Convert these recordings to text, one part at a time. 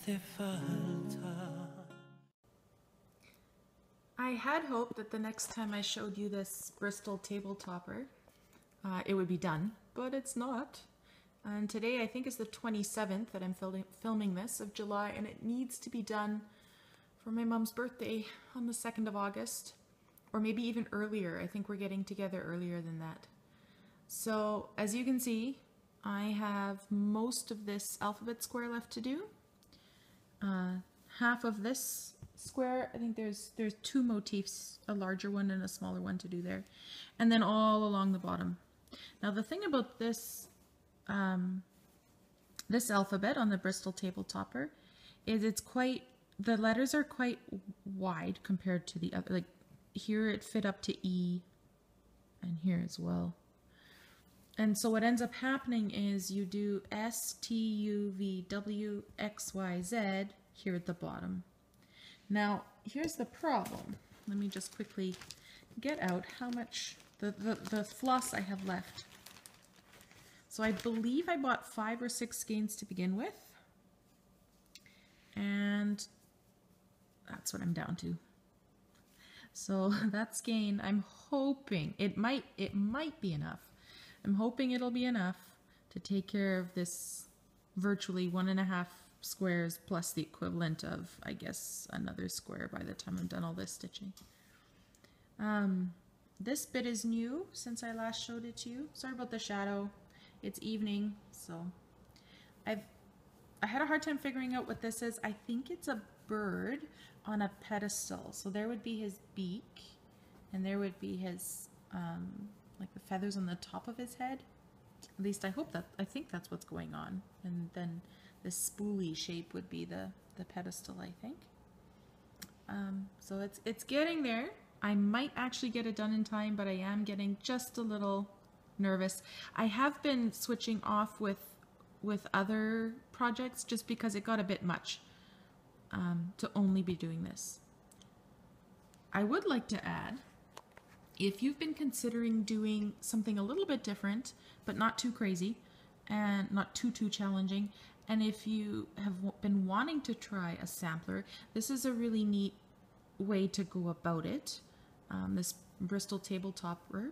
hace falta. I had hoped that the next time I showed you this Bristol Tabletopper, it would be done, but it's not. And today I think is the 27th that I'm filming this of July, and it needs to be done for my mom's birthday on the 2nd of August, or maybe even earlier. I think we're getting together earlier than that. So as you can see, I have most of this alphabet square left to do. Half of this square, I think there's two motifs, a larger one and a smaller one to do there, and then all along the bottom. Now the thing about this this alphabet on the Bristol Tabletopper is the letters are quite wide compared to the other. Like here it fit up to E, and here as well. And so what ends up happening is you do S, T, U, V, W, X, Y, Z here at the bottom. Now, here's the problem. Let me just quickly get out how much, the floss I have left. So I believe I bought 5 or 6 skeins to begin with. And that's what I'm down to. So that skein, I'm hoping, it might be enough. I'm hoping it'll be enough to take care of this virtually 1.5 squares plus the equivalent of, I guess, another square by the time I'm done all this stitching. This bit is new since I last showed it to you. Sorry about the shadow. It's evening, so I had a hard time figuring out what this is. I think it's a bird on a pedestal. So there would be his beak, and there would be his like the feathers on the top of his head. At least I think that's what's going on. And then this spoolie shape would be the pedestal, I think. So it's getting there. I might actually get it done in time, but I am getting just a little nervous. I have been switching off with other projects just because it got a bit much to only be doing this. I would like to add, if you've been considering doing something a little bit different, but not too crazy and not too challenging, and if you have been wanting to try a sampler, this is a really neat way to go about it. This Bristol Tabletopper.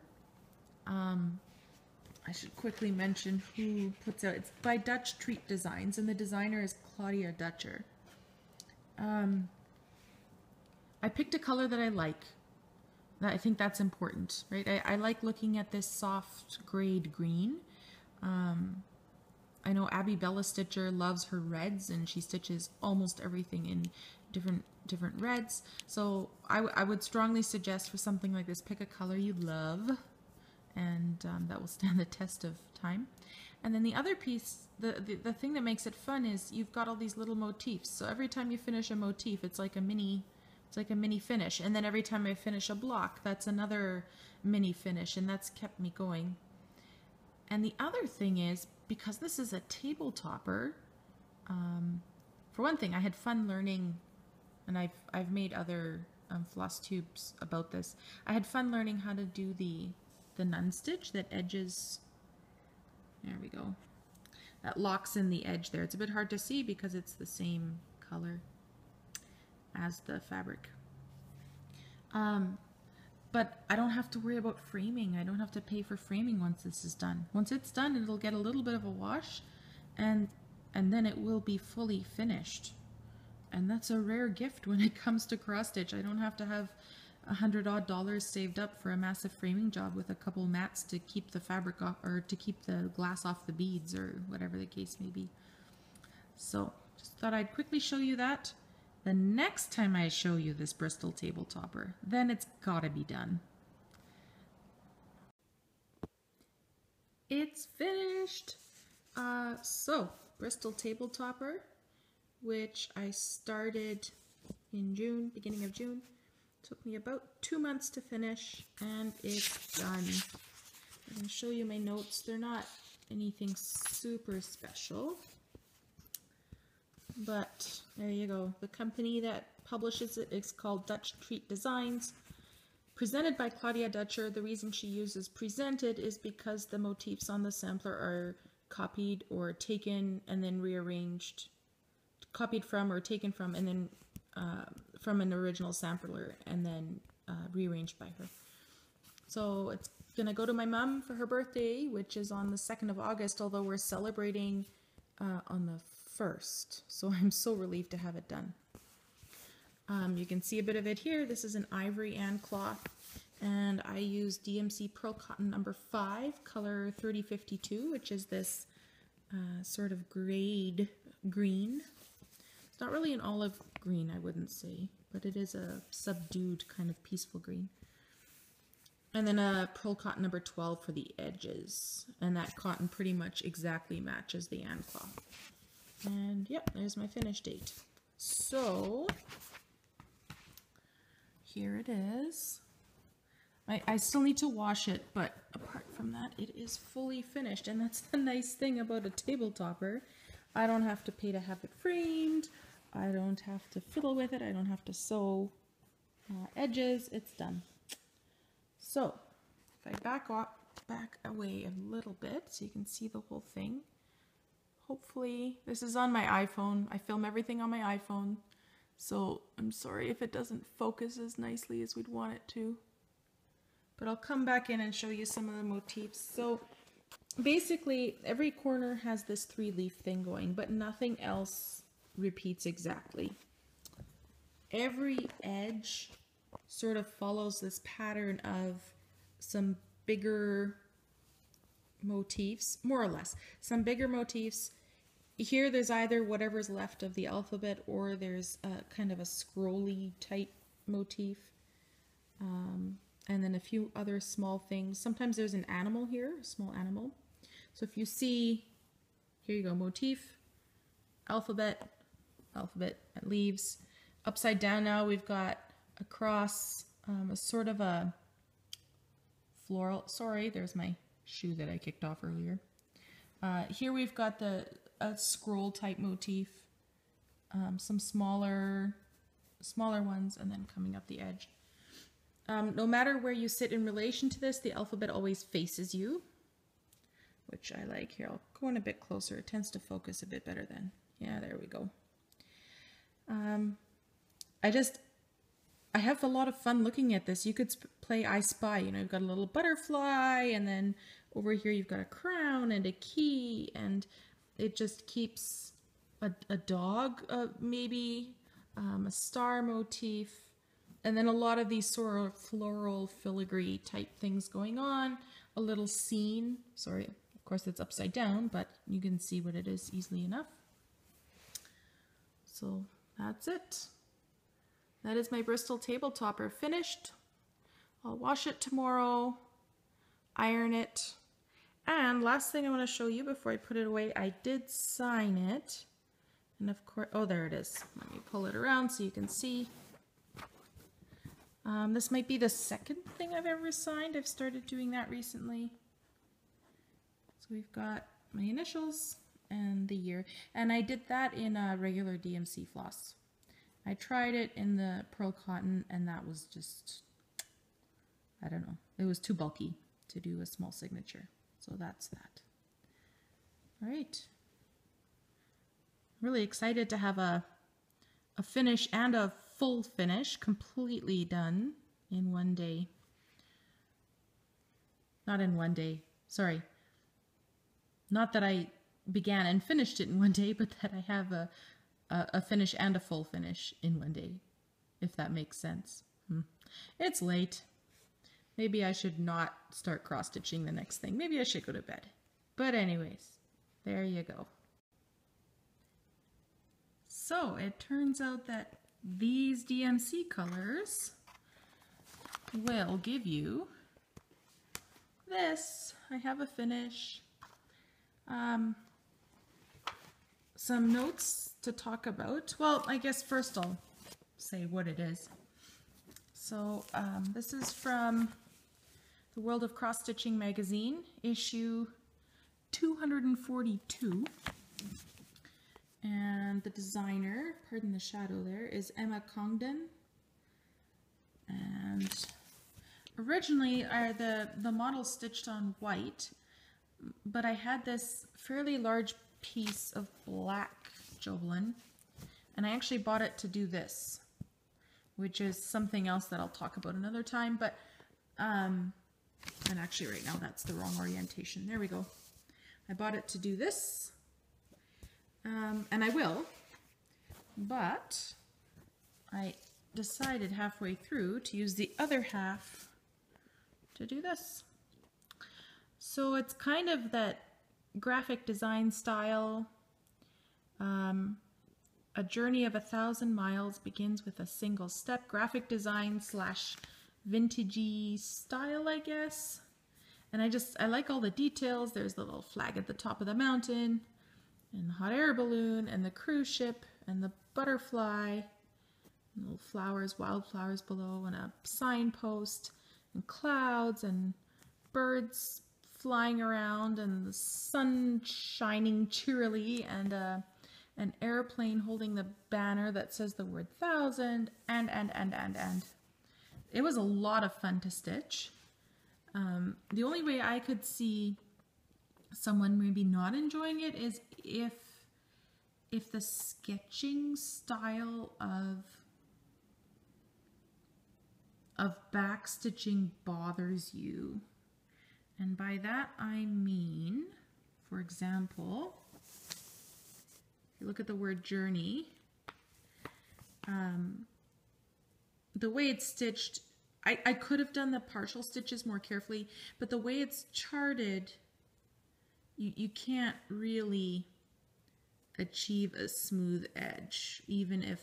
I should quickly mention who puts out. It's by Dutch Treat Designs, and the designer is Claudia Dutcher. I picked a color that I like. I think that's important, right? I like looking at this soft grade green. I know Abby Bella Stitcher loves her reds, and she stitches almost everything in different reds. So I would strongly suggest for something like this, pick a color you love, and that will stand the test of time. And then the other piece, the thing that makes it fun is you've got all these little motifs. So every time you finish a motif, it's like a mini finish. And then every time I finish a block, that's another mini finish, and that's kept me going. And the other thing is, because this is a tabletopper, for one thing, I had fun learning, and I've made other floss tubes about this. I had fun learning how to do the nun stitch that edges, there we go, that locks in the edge there. It's a bit hard to see because it's the same color as the fabric. But I don't have to worry about framing. I don't have to pay for framing once this is done. Once it's done, it'll get a little bit of a wash, and then it will be fully finished. And that's a rare gift when it comes to cross stitch. I don't have to have $100 saved up for a massive framing job with a couple mats to keep the fabric off, or to keep the glass off the beads, or whatever the case may be. So just thought I'd quickly show you that. The next time I show you this Bristol Tabletopper, then it's gotta be done. It's finished! So, Bristol Tabletopper, which I started in June, beginning of June. Took me about 2 months to finish, and it's done. I'm going to show you my notes. They're not anything super special, but there you go. The company that publishes it is called Dutch Treat Designs. Presented by Claudia Dutcher. The reason she uses presented is because the motifs on the sampler are copied or taken and then rearranged copied from or taken from, and then from an original sampler, and then rearranged by her. So it's gonna go to my mom for her birthday, which is on the 2nd of August, although we're celebrating on the 1st. So I'm so relieved to have it done. You can see a bit of it here. This is an ivory and cloth, and I use DMC Pearl Cotton number 5, color 3052, which is this sort of grade green. It's not really an olive green, I wouldn't say, but it is a subdued kind of peaceful green. And then a Pearl Cotton number 12 for the edges, and that cotton pretty much exactly matches the and cloth. And yep, there's my finish date. So here it is. I still need to wash it, but apart from that, it is fully finished. And that's the nice thing about a tabletopper. I don't have to pay to have it framed. I don't have to fiddle with it. I don't have to sew edges. It's done. So if I back away a little bit so you can see the whole thing. Hopefully, this is on my iPhone. I film everything on my iPhone. So I'm sorry if it doesn't focus as nicely as we'd want it to. But I'll come back in and show you some of the motifs. So basically, every corner has this 3-leaf thing going, but nothing else repeats exactly. Every edge sort of follows this pattern of some bigger motifs, more or less. Some bigger motifs. Here there's either whatever's left of the alphabet, or there's a kind of a scrolly type motif. And then a few other small things. Sometimes there's an animal here, a small animal. So if you see, here you go, motif, alphabet, alphabet, leaves. Upside down now we've got a cross, a sort of a floral, sorry, there's my shoe that I kicked off earlier. Here we've got a scroll type motif, some smaller ones, and then coming up the edge. No matter where you sit in relation to this, the alphabet always faces you, which I like. Here, I'll go in a bit closer. It tends to focus a bit better then. Yeah, there we go. I have a lot of fun looking at this. You could play I Spy. You know, you've got a little butterfly, and then over here you've got a crown and a key, and it just keeps a dog, maybe, a star motif, and then a lot of these sort of floral filigree type things going on. A little scene. Sorry, of course it's upside down, but you can see what it is easily enough. So that's it. That is my Bristol Tabletopper finished. I'll wash it tomorrow, iron it, and last thing I want to show you before I put it away, I did sign it. And of course, oh, there it is. Let me pull it around so you can see. This might be the second thing I've ever signed. I've started doing that recently. So we've got my initials and the year. And I did that in a regular DMC floss. I tried it in the Pearl Cotton, and that was just, I don't know. It was too bulky to do a small signature. So that's that. All right. Really excited to have a finish and a full finish completely done in one day. Not in one day. Sorry. Not that I began and finished it in one day, but that I have a finish and a full finish in one day, if that makes sense. It's late. Maybe I should not start cross-stitching the next thing. Maybe I should go to bed. But anyways, there you go. So it turns out that these DMC colors will give you this. I have a finish. Some notes to talk about. Well, I guess first I'll say what it is. So this is from the World of Cross Stitching magazine, issue 242. And the designer, pardon the shadow there, is Emma Congdon. And originally the model stitched on white, but I had this fairly large piece of black Jovelin, And I actually bought it to do this, which is something else that I'll talk about another time. But, and actually right now that's the wrong orientation. There we go. I bought it to do this, and I will, but I decided halfway through to use the other half to do this. So it's kind of that graphic design style. A journey of 1,000 miles begins with a single step. Graphic design slash vintagey style, I guess. And I like all the details. There's the little flag at the top of the mountain, and the hot air balloon, and the cruise ship, and the butterfly, and little flowers, wildflowers below, and a signpost, and clouds, and birds flying around, and the sun shining cheerily, and an airplane holding the banner that says the word 1,000, and. It was a lot of fun to stitch. The only way I could see someone maybe not enjoying it is if the sketching style of backstitching bothers you. And by that I mean, for example, if you look at the word journey, the way it's stitched, I could have done the partial stitches more carefully, but the way it's charted, you can't really achieve a smooth edge, even if,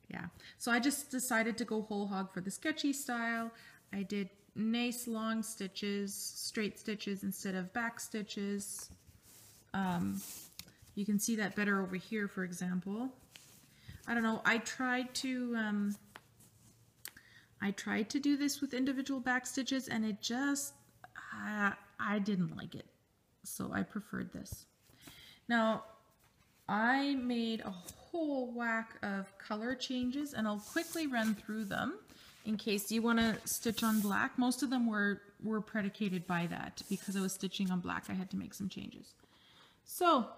yeah. So I just decided to go whole hog for the sketchy style. I did nice long stitches, straight stitches instead of back stitches. You can see that better over here, for example. I don't know, I tried to do this with individual back stitches, and it just, I didn't like it. So I preferred this. Now, I made a whole whack of color changes, and I'll quickly run through them in case you want to stitch on black. Most of them were predicated by that. Because I was stitching on black, I had to make some changes. So,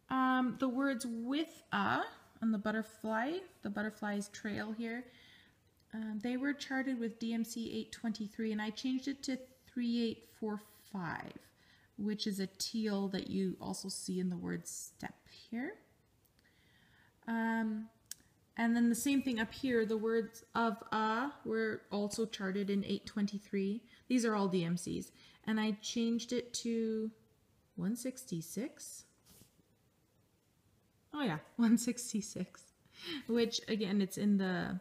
the words with a on the butterfly's trail here, they were charted with DMC 823, and I changed it to 3845, which is a teal that you also see in the word step here. And then the same thing up here, the words of were also charted in 823. These are all DMCs. And I changed it to 166. Oh yeah, 166, which again, it's in the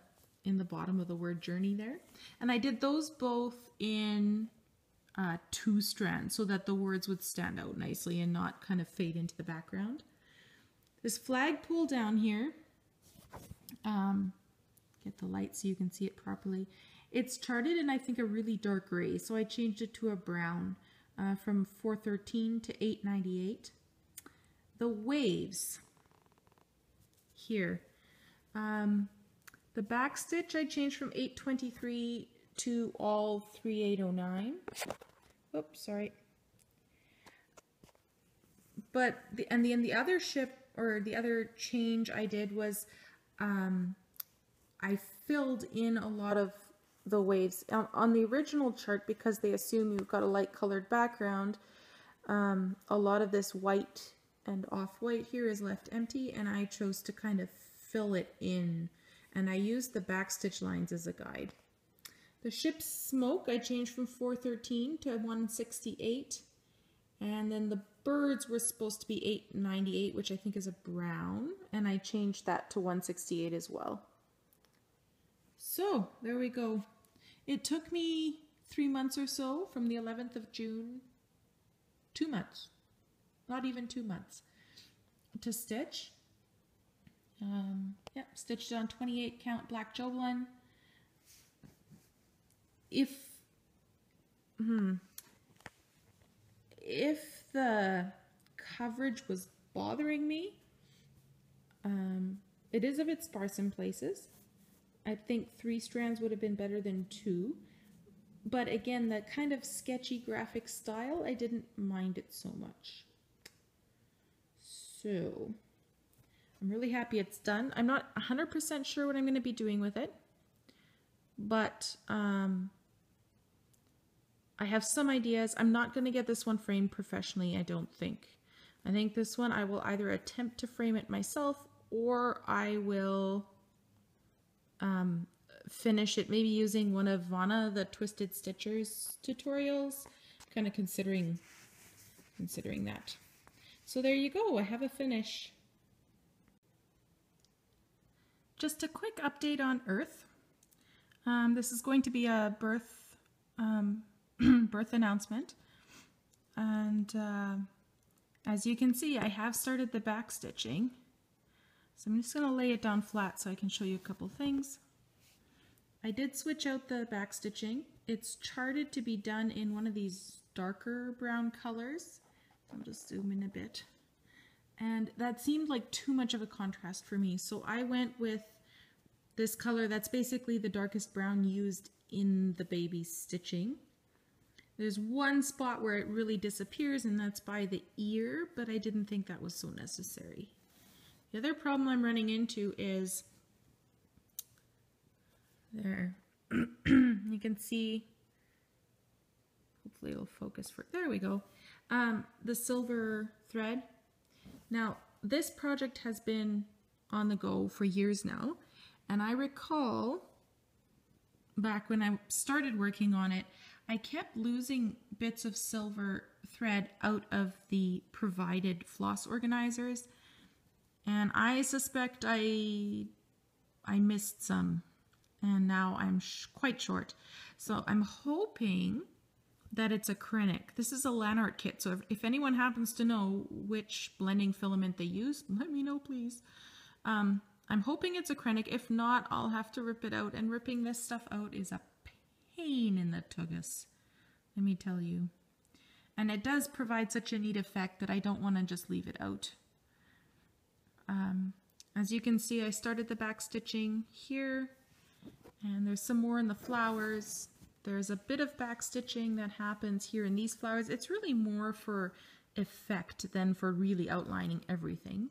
bottom of the word journey there. And I did those both in 2 strands so that the words would stand out nicely and not kind of fade into the background. This flagpole down here, get the light so you can see it properly. It's charted in, I think, a really dark gray, so I changed it to a brown from 413 to 898. The waves here. The back stitch I changed from 823 to all 3809. Oops, sorry. But the other the other change I did was I filled in a lot of the waves on the original chart, because they assume you've got a light colored background. A lot of this white and off-white here is left empty, and I chose to kind of fill it in, and I used the back stitch lines as a guide. The ship's smoke I changed from 413 to 168, and then the birds were supposed to be 898, which I think is a brown, and I changed that to 168 as well. So there we go. It took me 3 months or so, from the 11th of June, 2 months. Not even 2 months to stitch. Yep, stitched on 28 count black Jovelin. If the coverage was bothering me, it is a bit sparse in places. I think 3 strands would have been better than 2. But again, the kind of sketchy graphic style, I didn't mind it so much. So I'm really happy it's done. I'm not 100% sure what I'm going to be doing with it, but I have some ideas. I'm not going to get this one framed professionally, I don't think. I think this one I will either attempt to frame it myself, or I will finish it maybe using one of Vana, the Twisted Stitchers tutorials. Kind of considering that. So there you go, I have a finish. Just a quick update on Earth. This is going to be a birth announcement. And as you can see, I have started the back stitching. So I'm just going to lay it down flat so I can show you a couple things. I did switch out the back stitching. It's charted to be done in one of these darker brown colors. I'll just zoom in a bit. And that seemed like too much of a contrast for me. So I went with this color that's basically the darkest brown used in the baby stitching. There's one spot where it really disappears, and that's by the ear, but I didn't think that was so necessary. The other problem I'm running into is there. You can see, hopefully it'll focus for, there we go. The silver thread. Now, this project has been on the go for years now, and I recall back when I started working on it, I kept losing bits of silver thread out of the provided floss organizers, and I suspect I missed some, and now I'm quite short. So I'm hoping that it's a Kreinik. This is a Lanart kit, so if anyone happens to know which blending filament they use, let me know, please. I'm hoping it's a Kreinik. If not, I'll have to rip it out, and ripping this stuff out is a pain in the tugus, let me tell you. And it does provide such a neat effect that I don't want to just leave it out. As you can see, I started the back stitching here, and there's some more in the flowers. There's a bit of back stitching that happens here in these flowers. It's really more for effect than for really outlining everything.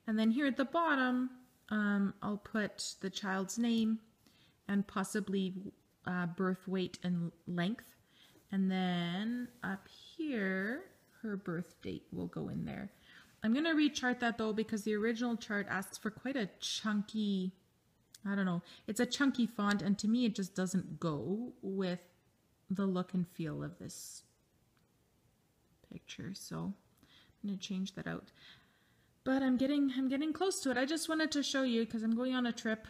And then here at the bottom, I'll put the child's name and possibly birth weight and length. And then up here, her birth date will go in there. I'm going to rechart that though, because the original chart asks for quite a chunky, I don't know, it's a chunky font, and to me it just doesn't go with the look and feel of this picture. So I'm going to change that out. But I'm getting close to it. I just wanted to show you because I'm going on a trip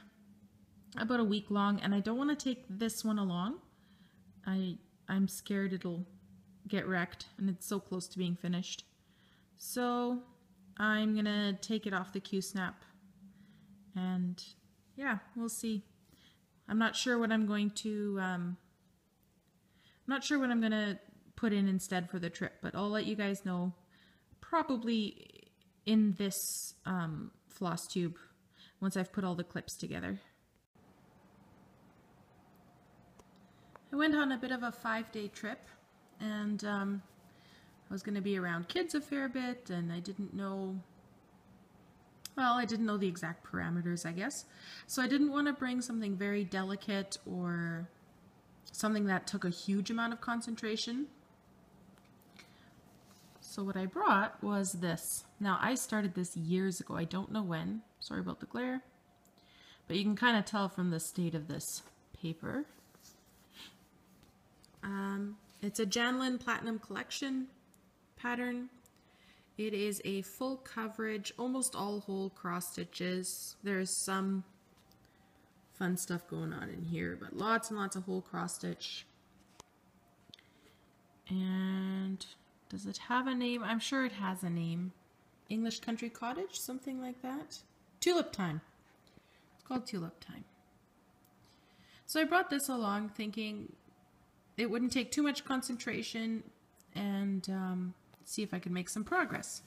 about a week long, and I don't want to take this one along. I'm scared it'll get wrecked, and it's so close to being finished. So I'm going to take it off the Q-snap, and yeah, we'll see. I'm not sure what I'm going to put in instead for the trip, but I'll let you guys know probably in this floss tube once I've put all the clips together. I went on a bit of a 5-day trip, and I was going to be around kids a fair bit, and I didn't know, well, I didn't know the exact parameters, I guess. So I didn't want to bring something very delicate or something that took a huge amount of concentration. So what I brought was this. Now, I started this years ago. I don't know when. Sorry about the glare. But you can kind of tell from the state of this paper. It's a Janlin Platinum Collection pattern. It is a full coverage, almost all whole cross stitches. There's some fun stuff going on in here, but lots and lots of whole cross stitch. And does it have a name? I'm sure it has a name. English Country Cottage, something like that. Tulip Time. It's called Tulip Time. So I brought this along thinking it wouldn't take too much concentration, and see if I could make some progress.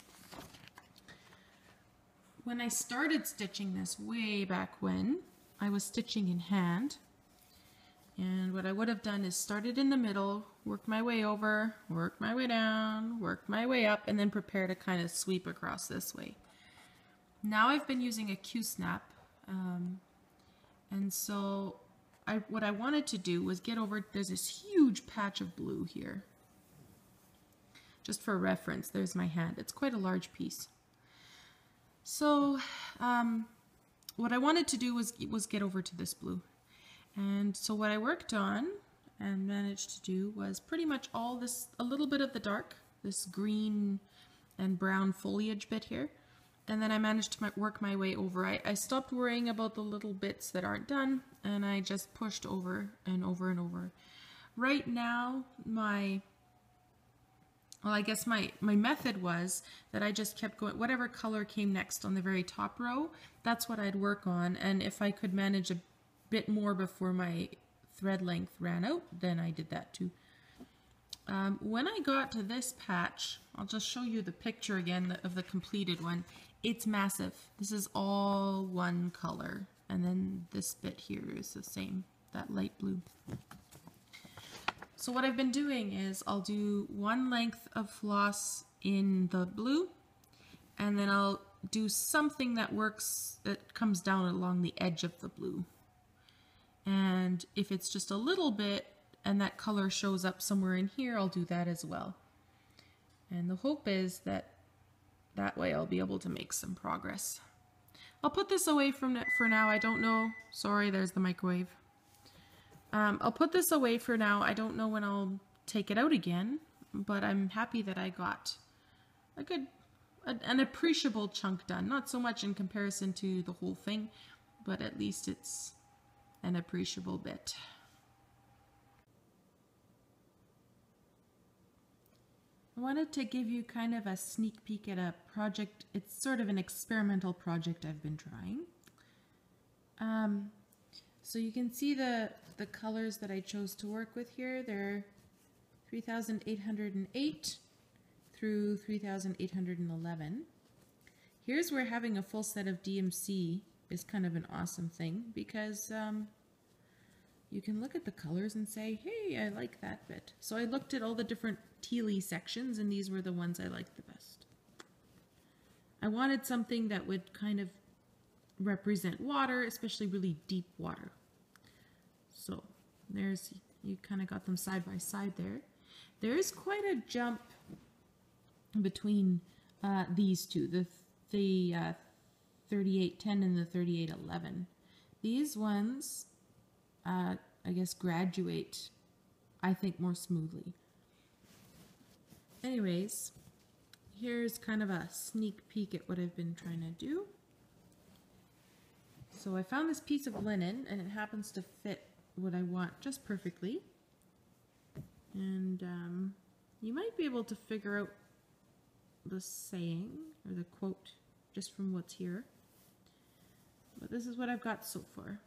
When I started stitching this way back when, I was stitching in hand, and what I would have done is started in the middle, worked my way over, worked my way down, worked my way up, and then prepare to kind of sweep across this way. now I've been using a Q-snap, and so what I wanted to do was get over, there's this huge patch of blue here. Just for reference, there's my hand. It's quite a large piece. So what I wanted to do was get over to this blue. And so what I worked on and managed to do was pretty much all this, a little bit of the dark, this green and brown foliage bit here. And then I managed to work my way over. I stopped worrying about the little bits that aren't done, and I just pushed over and over and over. Right now, my method was that I just kept going, whatever color came next on the very top row, that's what I'd work on. And if I could manage a bit more before my thread length ran out, then I did that too. When I got to this patch, I'll just show you the picture again of the completed one. It's massive. This is all one color. And then this bit here is the same, that light blue. So what I've been doing is I'll do one length of floss in the blue, and then I'll do something that works, that comes down along the edge of the blue. And if it's just a little bit and that color shows up somewhere in here, I'll do that as well. And the hope is that that way I'll be able to make some progress. I'll put this away for now. I don't know. Sorry, there's the microwave. I'll put this away for now. I don't know when I'll take it out again, but I'm happy that I got an appreciable chunk done. Not so much in comparison to the whole thing, but at least it's an appreciable bit. I wanted to give you kind of a sneak peek at a project. It's sort of an experimental project I've been trying. So you can see the colors that I chose to work with here. They're 3,808 through 3,811. Here's where having a full set of DMC is kind of an awesome thing, because you can look at the colors and say, hey, I like that bit. So I looked at all the different tealy sections, and these were the ones I liked the best. I wanted something that would kind of represent water, especially really deep water. So there's, you kind of got them side by side there. There is quite a jump between these two, the 3810 and the 3811. These ones, I guess, graduate, I think, more smoothly. Anyways, here's kind of a sneak peek at what I've been trying to do. So I found this piece of linen, and it happens to fit what I want just perfectly. And you might be able to figure out the saying or the quote just from what's here. But this is what I've got so far.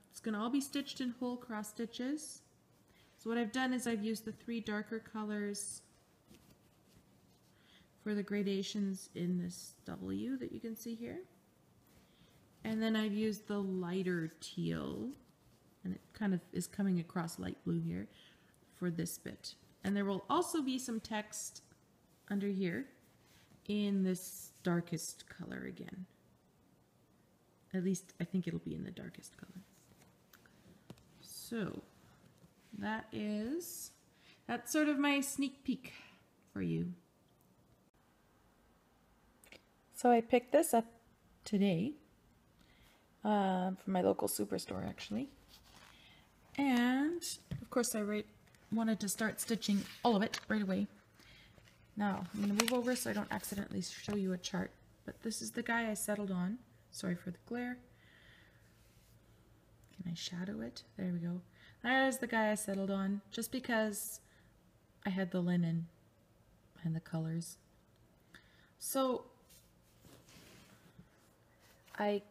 It's going to all be stitched in whole cross stitches. So what I've done is I've used the 3 darker colors for the gradations in this W that you can see here. And then I've used the lighter teal, and it kind of is coming across light blue here, for this bit. And there will also be some text under here in this darkest color again. At least I think it'll be in the darkest color. So that's sort of my sneak peek for you. So I picked this up today from my local superstore, actually. And of course I wanted to start stitching all of it right away. Now I'm going to move over so I don't accidentally show you a chart, but this is the guy I settled on. Sorry for the glare. Can I shadow it? There we go. There's the guy I settled on, just because I had the linen and the colors. So I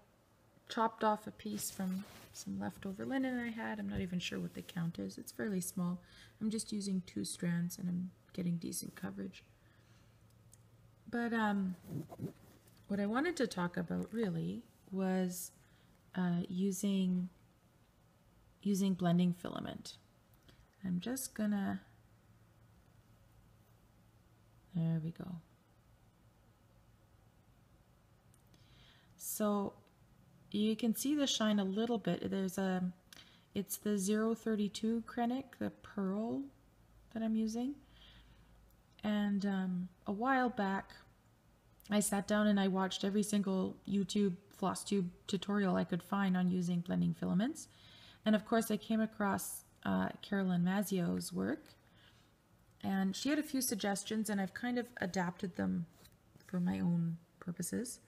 chopped off a piece from some leftover linen I had. I'm not even sure what the count is. It's fairly small. I'm just using 2 strands and I'm getting decent coverage. But what I wanted to talk about really was using blending filament. I'm just gonna, there we go. So you can see the shine a little bit. It's the 032 Kreinik, the pearl that I'm using. And a while back, I sat down and I watched every single YouTube Flosstube tutorial I could find on using blending filaments. And of course I came across Carolyn Mazzio's work. And she had a few suggestions and I've kind of adapted them for my own purposes.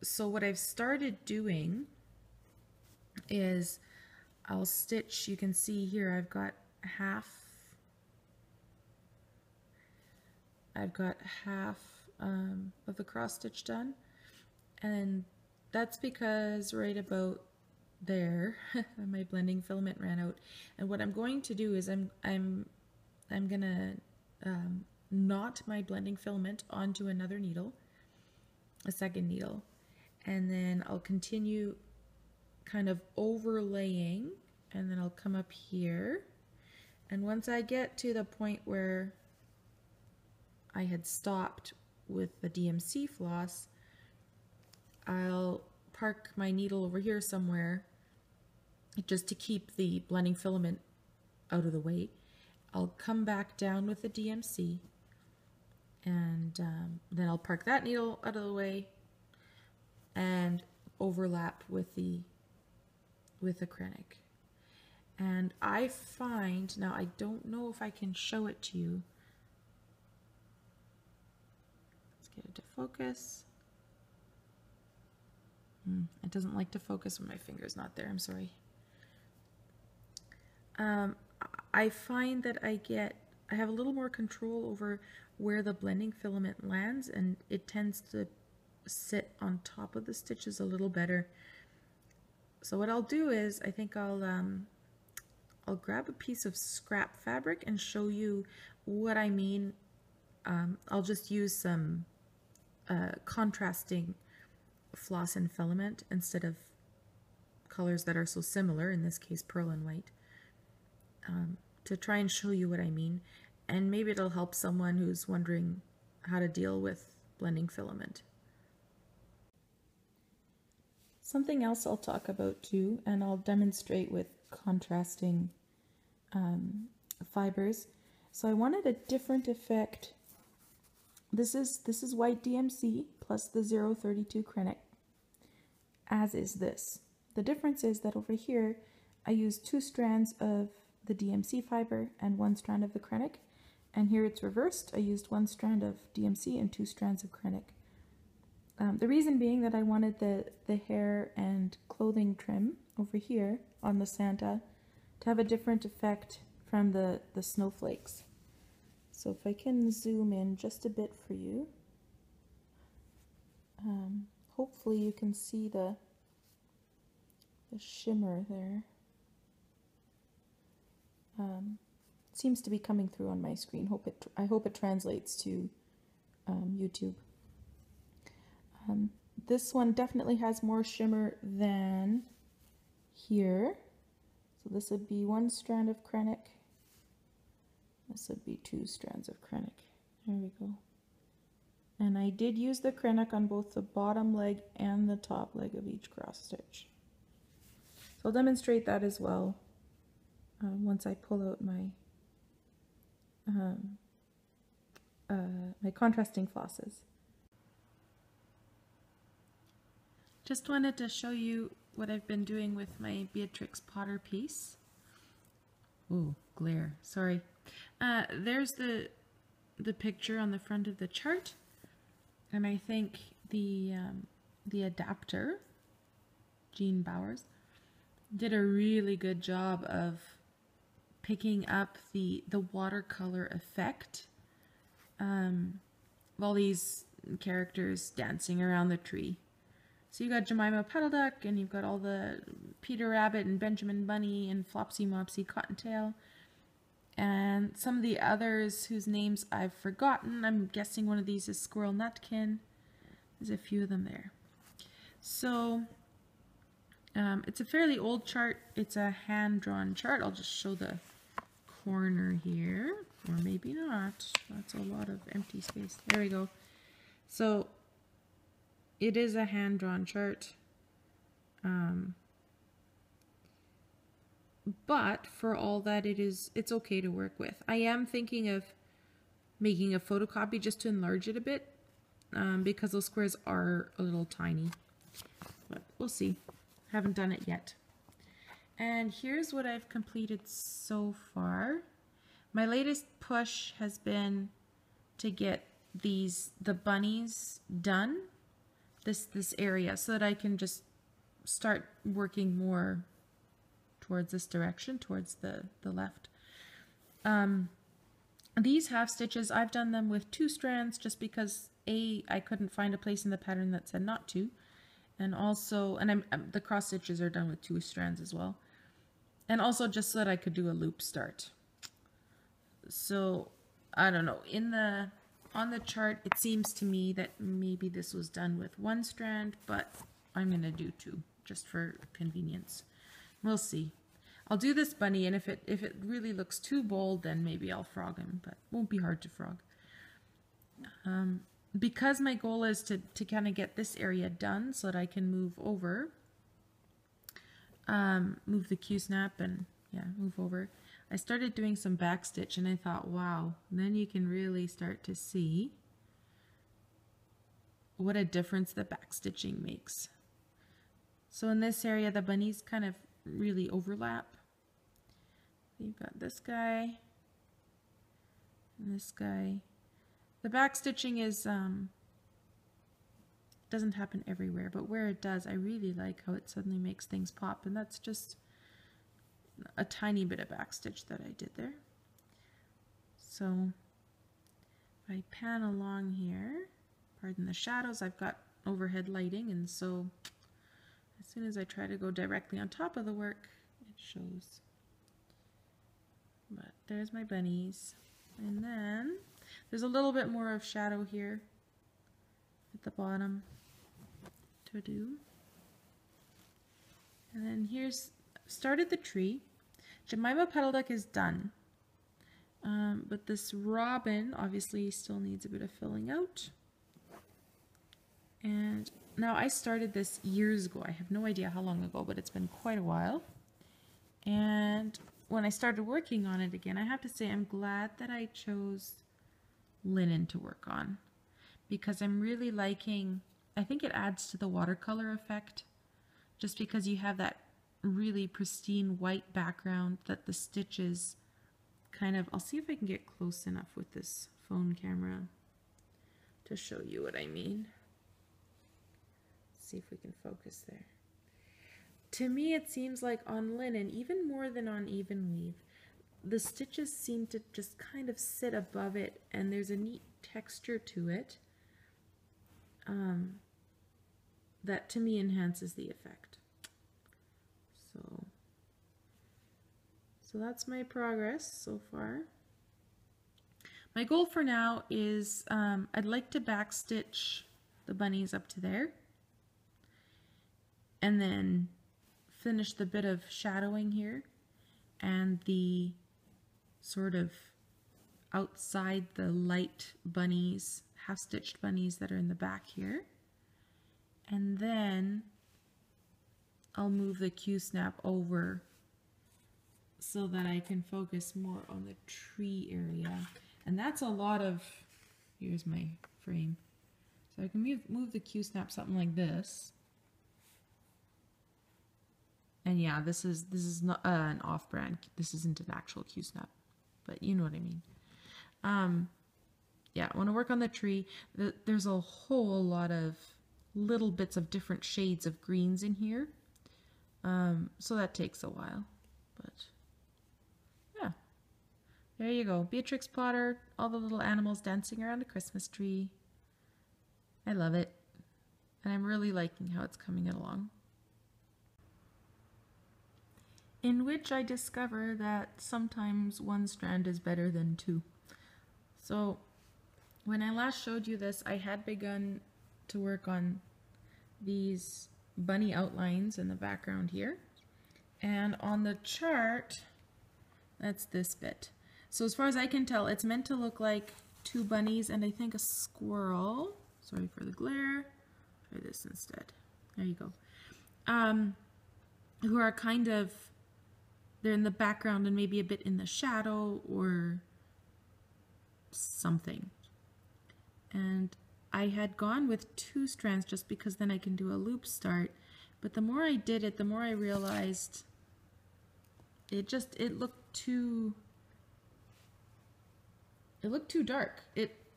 So what I've started doing is I'll stitch, you can see here I've got half of the cross stitch done, and that's because right about there my blending filament ran out. And what I'm going to do is I'm gonna knot my blending filament onto another needle, a second needle, and then I'll continue kind of overlaying, and then I'll come up here, and once I get to the point where I had stopped with the DMC floss, I'll park my needle over here somewhere just to keep the blending filament out of the way. I'll come back down with the DMC, and then I'll park that needle out of the way and overlap with the Kreinik. And I find, now I don't know if I can show it to you. Let's get it to focus. It doesn't like to focus when my finger's not there, I'm sorry. I find that I have a little more control over where the blending filament lands, and it tends to sit on top of the stitches a little better. So what I'll do is, I think I'll grab a piece of scrap fabric and show you what I mean. I'll just use some contrasting floss and filament instead of colors that are so similar, in this case pearl and white, to try and show you what I mean. And maybe it'll help someone who's wondering how to deal with blending filament. Something else I'll talk about too, and I'll demonstrate with contrasting fibers. So I wanted a different effect. This is white DMC plus the 032 Kreinik, as is this. The difference is that over here I used 2 strands of the DMC fiber and 1 strand of the Kreinik, and here it's reversed. I used 1 strand of DMC and 2 strands of Kreinik. The reason being that I wanted the hair and clothing trim over here on the Santa to have a different effect from the snowflakes. So if I can zoom in just a bit for you, hopefully you can see the shimmer there. Seems to be coming through on my screen. I hope it translates to YouTube. This one definitely has more shimmer than here. So this would be 1 strand of Kreinik. This would be 2 strands of Kreinik. There we go. And I did use the Kreinik on both the bottom leg and the top leg of each cross stitch. So I'll demonstrate that as well once I pull out my my contrasting flosses. Just wanted to show you what I've been doing with my Beatrix Potter piece. Ooh, glare, sorry. There's the picture on the front of the chart, and I think the adapter, Jean Bowers, did a really good job of picking up the watercolor effect. All these characters dancing around the tree. So you got Jemima Puddle Duck, and you've got all the Peter Rabbit and Benjamin Bunny and Flopsy Mopsy Cottontail, and some of the others whose names I've forgotten. I'm guessing one of these is Squirrel Nutkin. There's a few of them there. So it's a fairly old chart. It's a hand-drawn chart. I'll just show the corner here, or maybe not. That's a lot of empty space. There we go. So it is a hand-drawn chart. But for all that, it's okay to work with. I am thinking of making a photocopy just to enlarge it a bit, because those squares are a little tiny. But we'll see. Haven't done it yet. And here's what I've completed so far. My latest push has been to get the bunnies done, this area, so that I can just start working more towards this direction, towards the left. These half stitches, I've done them with 2 strands just because I couldn't find a place in the pattern that said not to, and also, the cross stitches are done with 2 strands as well, and also just so that I could do a loop start. So I don't know, on the chart it seems to me that maybe this was done with 1 strand, but I'm gonna do 2 just for convenience. We'll see. I'll do this bunny, and if it really looks too bold, then maybe I'll frog him, but it won't be hard to frog. Because my goal is to kind of get this area done so that I can move over, move the Q-snap and move over. I started doing some backstitch, and I thought, wow, then you can really start to see what a difference the backstitching makes. So in this area, the bunnies kind of really overlap. You've got this guy and this guy. The backstitching is doesn't happen everywhere, but where it does, I really like how it suddenly makes things pop, and that's just a tiny bit of backstitch that I did there. So if I pan along here, pardon the shadows, I've got overhead lighting, and so as soon as I try to go directly on top of the work, it shows. But there's my bunnies. And then there's a little bit more of shadow here at the bottom to do. And then here's, started the tree. Jemima Petal Duck is done. But this robin obviously still needs a bit of filling out. And now I started this years ago. I have no idea how long ago, but it's been quite a while. And when I started working on it again, I have to say I'm glad that I chose linen to work on, because I'm really liking, I think it adds to the watercolor effect, just because you have that really pristine white background that the stitches kind of, I'll see if I can get close enough with this phone camera to show you what I mean. See if we can focus there. To me, it seems like on linen, even more than on even weave, the stitches seem to just kind of sit above it, and there's a neat texture to it that to me enhances the effect. So that's my progress so far. My goal for now is I'd like to backstitch the bunnies up to there, and then finish the bit of shadowing here and the sort of outside the light bunnies, half-stitched bunnies that are in the back here. And then I'll move the Q-snap over so that I can focus more on the tree area. And that's a lot of, here's my frame. So I can move the Q-snap something like this. And yeah, this is not an off-brand. This isn't an actual Q-snap, but you know what I mean. Yeah, I want to work on the tree. There's a whole lot of little bits of different shades of greens in here. So that takes a while, but yeah. There you go. Beatrix Potter, all the little animals dancing around a Christmas tree. I love it. And I'm really liking how it's coming along. In which I discover that sometimes one strand is better than two. So when I last showed you this, I had begun to work on these bunny outlines in the background here. And on the chart, that's this bit. So as far as I can tell, it's meant to look like two bunnies and I think a squirrel. Sorry for the glare. Try this instead. There you go. Who are kind of, they're in the background and maybe a bit in the shadow or something. And I had gone with 2 strands just because then I can do a loop start. But the more I did it, the more I realized it looked too dark.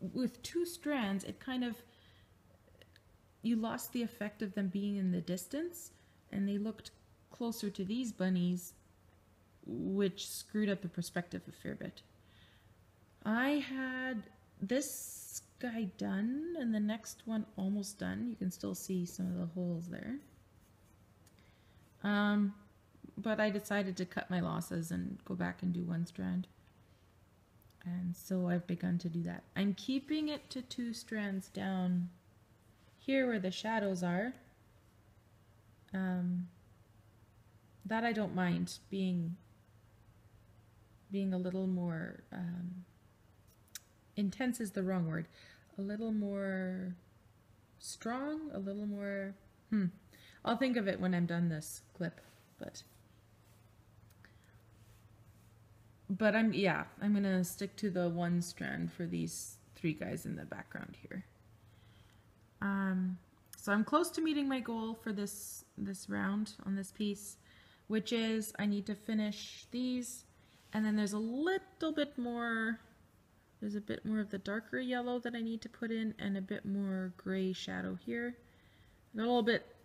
With 2 strands, it kind of, you lost the effect of them being in the distance, and they looked closer to these bunnies, which screwed up the perspective a fair bit. I had this guy done and the next one almost done. You can still see some of the holes there. But I decided to cut my losses and go back and do 1 strand. And so I've begun to do that. I'm keeping it to 2 strands down here where the shadows are. That I don't mind being a little more intense is the wrong word. A little more strong, a little more I'll think of it when I'm done this clip, but I'm gonna stick to the 1 strand for these 3 guys in the background here. So I'm close to meeting my goal for this round on this piece, which is I need to finish these, and then there's a little bit more, there's a bit more of the darker yellow that I need to put in, and a bit more gray shadow here. A little bit,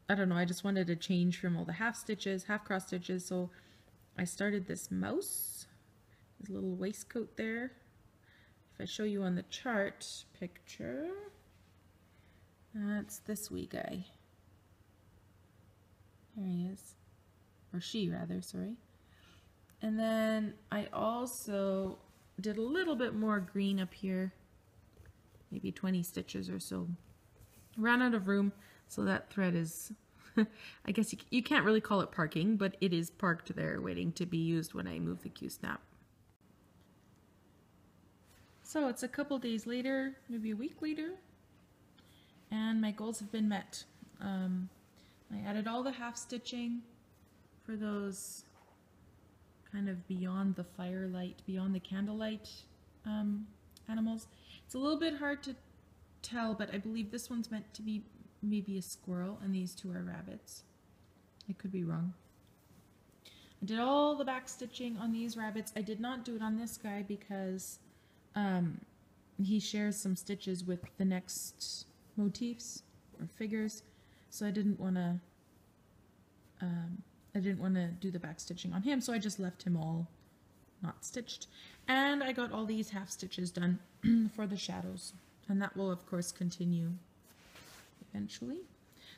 I don't know, I just wanted to change from all the half cross stitches, so I started this mouse, this little waistcoat there. If I show you on the chart picture, that's this wee guy. There he is, or she rather, sorry. And then I also did a little bit more green up here, maybe 20 stitches or so. Ran out of room, so that thread is, I guess you can't really call it parking, but it is parked there waiting to be used when I move the Q-snap. So it's a couple days later, maybe a week later, and my goals have been met. I added all the half stitching for those kind of beyond the firelight, beyond the candlelight animals. It's a little bit hard to tell, but I believe this one's meant to be maybe a squirrel and these 2 are rabbits. I could be wrong. I did all the back stitching on these rabbits. I did not do it on this guy because he shares some stitches with the next motifs or figures, so I didn't want to do the back stitching on him, so I just left him all not stitched. And I got all these half stitches done for the shadows, and that will of course continue eventually.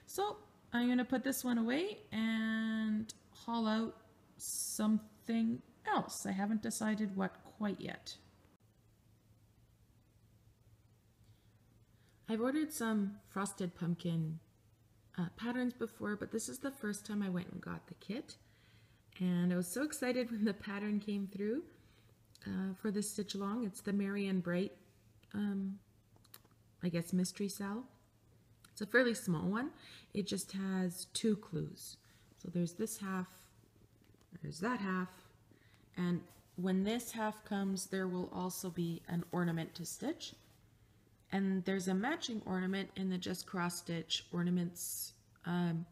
So I'm going to put this one away and haul out something else. I haven't decided what quite yet. I've ordered some frosted pumpkin patterns before, but this is the first time I went and got the kit, and I was so excited when the pattern came through for this stitch along. It's the Merry and Bright I guess mystery cell. It's a fairly small one. It just has 2 clues. So there's this half, there's that half, and when this half comes there will also be an ornament to stitch. And there's a matching ornament in the Just Cross Stitch Ornaments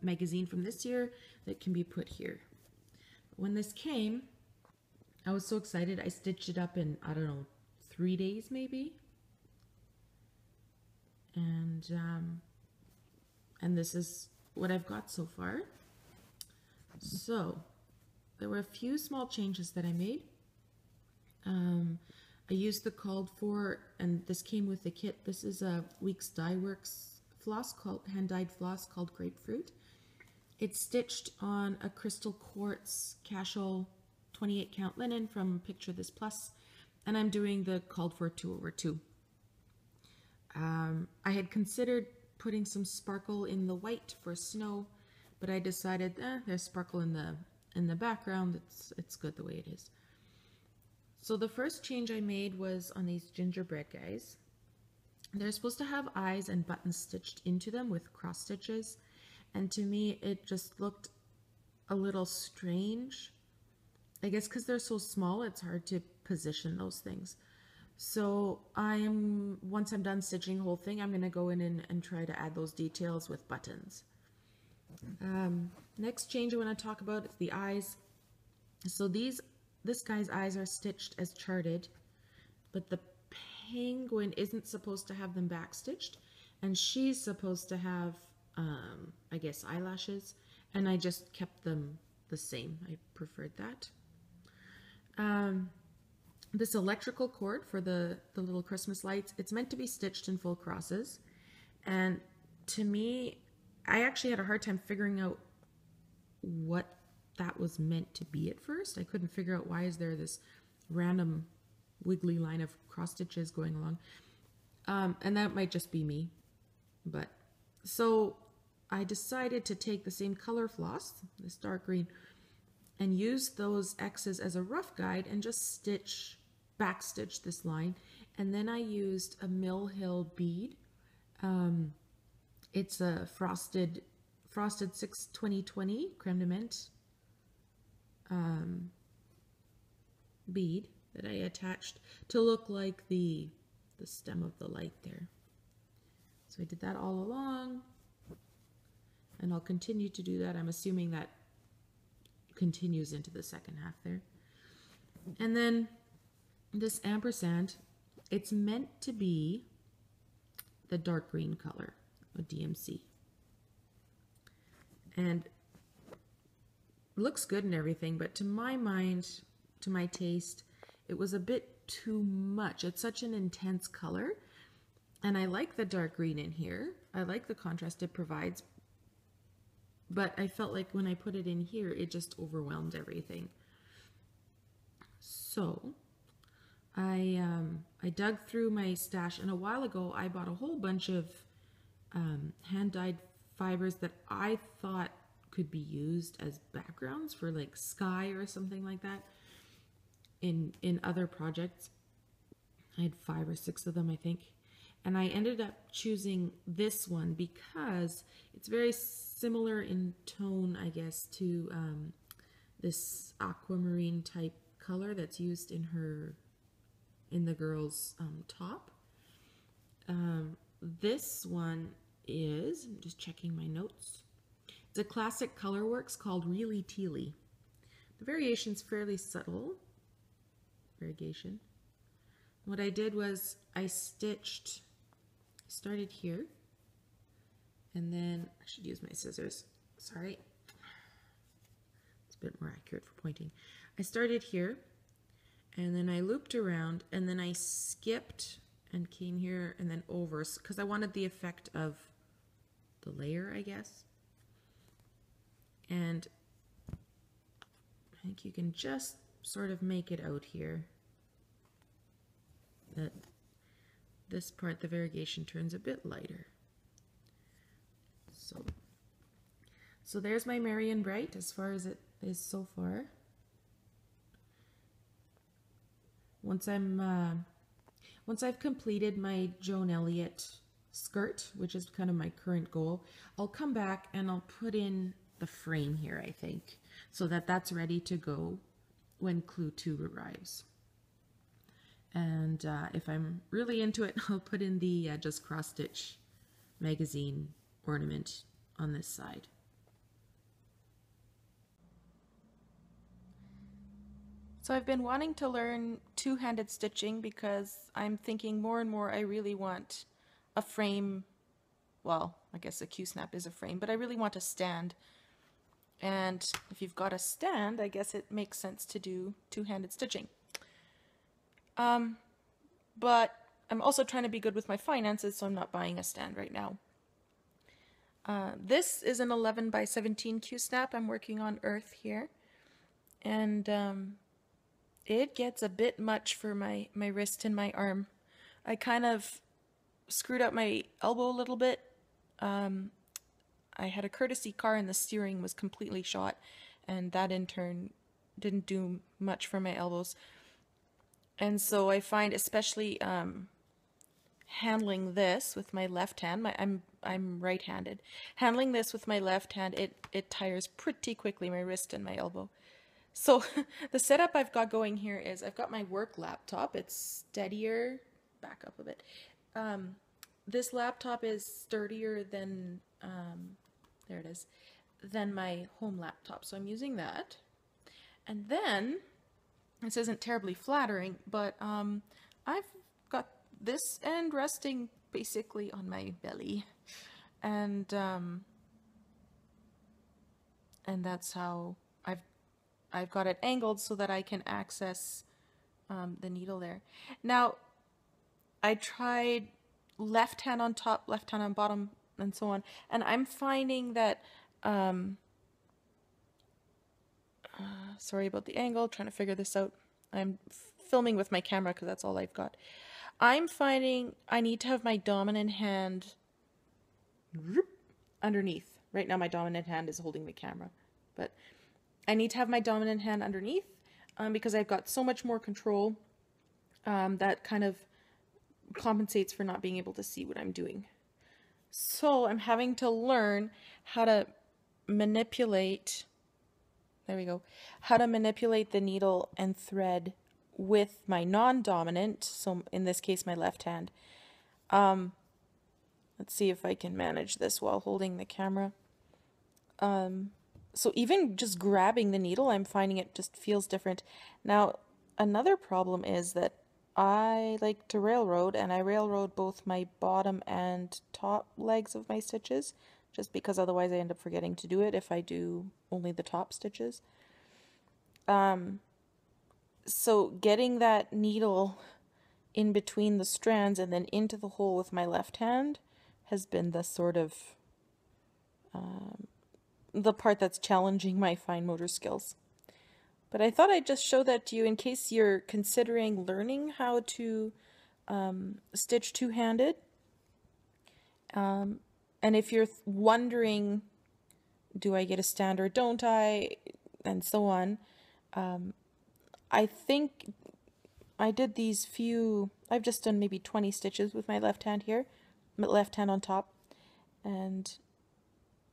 magazine from this year that can be put here. When this came, I was so excited. I stitched it up in, I don't know, 3 days maybe. And this is what I've got so far. So there were a few small changes that I made. I used the called for, and this came with the kit. This is a Weeks Dye Works floss, hand-dyed floss called Grapefruit. It's stitched on a crystal quartz casual 28 count linen from Picture This Plus, and I'm doing the called for 2/2. I had considered putting some sparkle in the white for snow, but I decided there's sparkle in the background. It's good the way it is. So the first change I made was on these gingerbread guys. They're supposed to have eyes and buttons stitched into them with cross stitches. And to me, it just looked a little strange. I guess because they're so small, it's hard to position those things. So once I'm done stitching the whole thing, I'm going to go in and try to add those details with buttons. Next change I want to talk about is the eyes. So this guy's eyes are stitched as charted, but the penguin isn't supposed to have them back stitched, and she's supposed to have, I guess, eyelashes, and I just kept them the same. I preferred that. This electrical cord for the little Christmas lights, it's meant to be stitched in full crosses, and to me, I actually had a hard time figuring out what that was meant to be at first. I couldn't figure out why is there this random wiggly line of cross stitches going along, and that might just be me. But so I decided to take the same color floss, this dark green, and use those X's as a rough guide and just back stitch this line. And then I used a Mill Hill bead. It's a frosted 6 2020 creme de menthe bead that I attached to look like the stem of the light there. So I did that all along, and I'll continue to do that. I'm assuming that continues into the second half there. And then this ampersand, it's meant to be the dark green color of DMC. And looks good and everything, but to my mind, to my taste, it was a bit too much. It's such an intense color, and I like the dark green in here. I like the contrast it provides, but I felt like when I put it in here, it just overwhelmed everything. So I dug through my stash, and a while ago I bought a whole bunch of hand-dyed fibers that I thought could be used as backgrounds for like sky or something like that in other projects. I had 5 or 6 of them, I think, and I ended up choosing this one because it's very similar in tone, I guess, to this aquamarine type color that's used in the girl's top. This one is, I'm just checking my notes, it's a classic colorworks called Really Tealy. The variation's fairly subtle variegation. What I did was I started here, and then I should use my scissors, sorry, it's a bit more accurate for pointing. I started here, and then I looped around, and then I skipped and came here and then over, because I wanted the effect of the layer, I guess. And I think you can just sort of make it out here that this part, the variegation, turns a bit lighter. So there's my Merry and Bright as far as it is so far. Once I've completed my Joan Elliott skirt, which is kind of my current goal, I'll come back and I'll put in the frame here, I think, so that that's ready to go when Clue 2 arrives. And if I'm really into it, I'll put in the Just Cross Stitch magazine ornament on this side. So I've been wanting to learn two-handed stitching because I'm thinking more and more I really want a frame. Well, I guess a Q-snap is a frame, but I really want a stand. And if you've got a stand, I guess it makes sense to do two-handed stitching. But I'm also trying to be good with my finances, so I'm not buying a stand right now. This is an 11 by 17 Q-snap. I'm working on Earth here. And it gets a bit much for my wrist and my arm. I kind of screwed up my elbow a little bit. I had a courtesy car and the steering was completely shot, and that in turn didn't do much for my elbows. And so I find, especially handling this with my left hand. I'm right-handed. Handling this with my left hand, it tires pretty quickly, my wrist and my elbow. So the setup I've got going here is I've got my work laptop. It's steadier. Back up a bit. This laptop is sturdier than, there it is, than my home laptop. So I'm using that. And then, this isn't terribly flattering, but I've got this end resting basically on my belly. And that's how I've got it angled so that I can access the needle there. Now, I tried left hand on top, left hand on bottom, and so on, and I'm finding that, sorry about the angle, trying to figure this out. I'm filming with my camera because that's all I've got. I'm finding I need to have my dominant hand underneath. Right now my dominant hand is holding the camera, but I need to have my dominant hand underneath because I've got so much more control that kind of compensates for not being able to see what I'm doing. So I'm having to learn how to manipulate, there we go, how to manipulate the needle and thread with my non-dominant, so in this case my left hand. Let's see if I can manage this while holding the camera. So even just grabbing the needle, I'm finding it just feels different. Now, another problem is that I like to railroad, and I railroad both my bottom and top legs of my stitches, just because otherwise I end up forgetting to do it if I do only the top stitches. So getting that needle in between the strands and then into the hole with my left hand has been the sort of the part that's challenging my fine motor skills. But I thought I'd just show that to you in case you're considering learning how to stitch two-handed. And if you're wondering, do I get a stand or don't I, and so on, I think I did these few, I've just done maybe 20 stitches with my left hand here, my left hand on top, and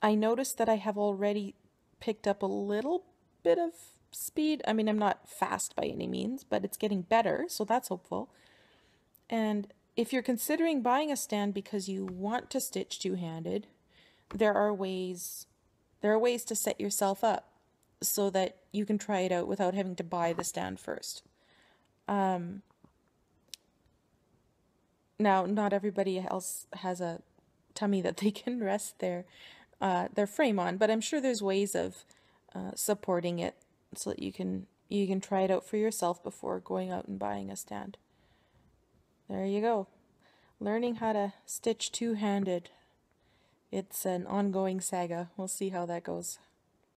I noticed that I have already picked up a little bit of speed. I mean, I'm not fast by any means, but it's getting better, so that's hopeful. And if you're considering buying a stand because you want to stitch two-handed, there are ways to set yourself up so that you can try it out without having to buy the stand first. Now, not everybody else has a tummy that they can rest their frame on, but I'm sure there's ways of supporting it so that you can try it out for yourself before going out and buying a stand. There you go. Learning how to stitch two-handed. It's an ongoing saga. We'll see how that goes.